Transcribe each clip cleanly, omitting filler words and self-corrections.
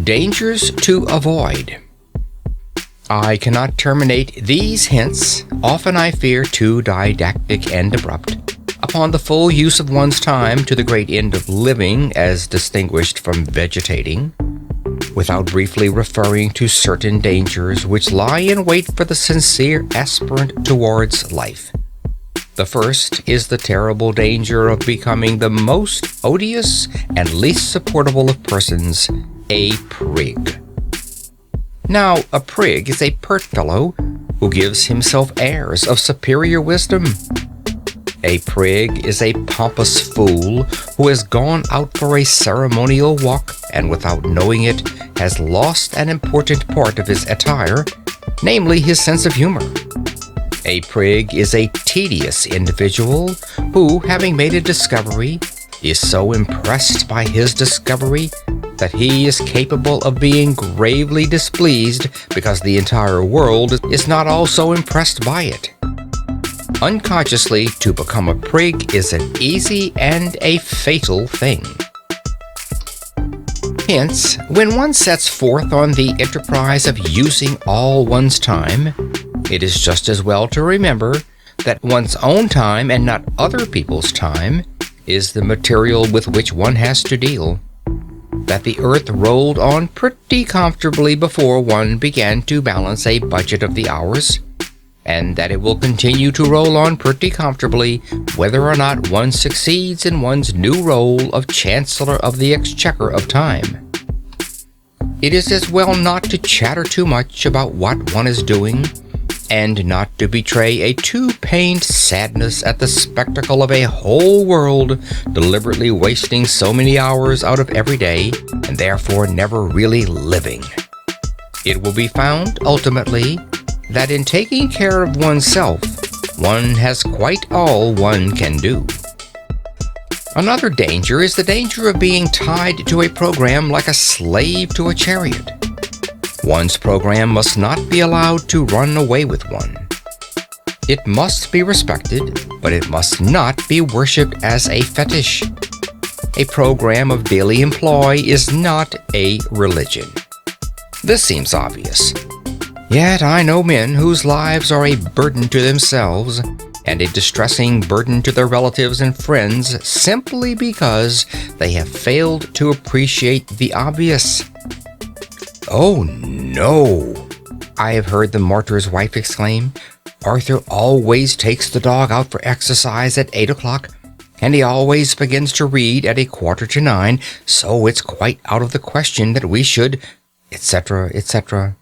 Dangers to avoid. I cannot terminate these hints, often I fear too didactic and abrupt, upon the full use of one's time to the great end of living as distinguished from vegetating, without briefly referring to certain dangers which lie in wait for the sincere aspirant towards life. The first is the terrible danger of becoming the most odious and least supportable of persons, a prig. Now, a prig is a pert fellow who gives himself airs of superior wisdom. A prig is a pompous fool who has gone out for a ceremonial walk and without knowing it has lost an important part of his attire, namely his sense of humor. A prig is a tedious individual who, having made a discovery, is so impressed by his discovery that he is capable of being gravely displeased because the entire world is not also impressed by it. Unconsciously, to become a prig is an easy and a fatal thing. Hence, when one sets forth on the enterprise of using all one's time, it is just as well to remember that one's own time and not other people's time is the material with which one has to deal. That the earth rolled on pretty comfortably before one began to balance a budget of the hours, and that it will continue to roll on pretty comfortably whether or not one succeeds in one's new role of Chancellor of the Exchequer of Time. It is as well not to chatter too much about what one is doing, and not to betray a too pained sadness at the spectacle of a whole world deliberately wasting so many hours out of every day, and therefore never really living. It will be found, ultimately, that in taking care of oneself, one has quite all one can do. Another danger is the danger of being tied to a program like a slave to a chariot. One's program must not be allowed to run away with one. It must be respected, but it must not be worshipped as a fetish. A program of daily employ is not a religion. This seems obvious. Yet I know men whose lives are a burden to themselves and a distressing burden to their relatives and friends simply because they have failed to appreciate the obvious. "Oh, no," I have heard the martyr's wife exclaim. "Arthur always takes the dog out for exercise at 8 o'clock, and he always begins to read at 8:45, so it's quite out of the question that we should," etc., etc.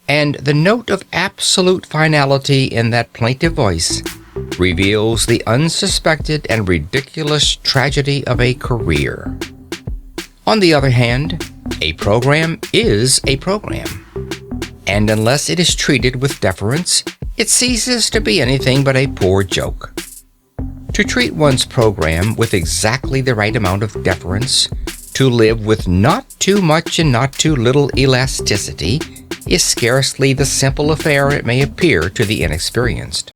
And the note of absolute finality in that plaintive voice reveals the unsuspected and ridiculous tragedy of a career. On the other hand, a program is a program, and unless it is treated with deference, it ceases to be anything but a poor joke. To treat one's program with exactly the right amount of deference, to live with not too much and not too little elasticity, is scarcely the simple affair it may appear to the inexperienced.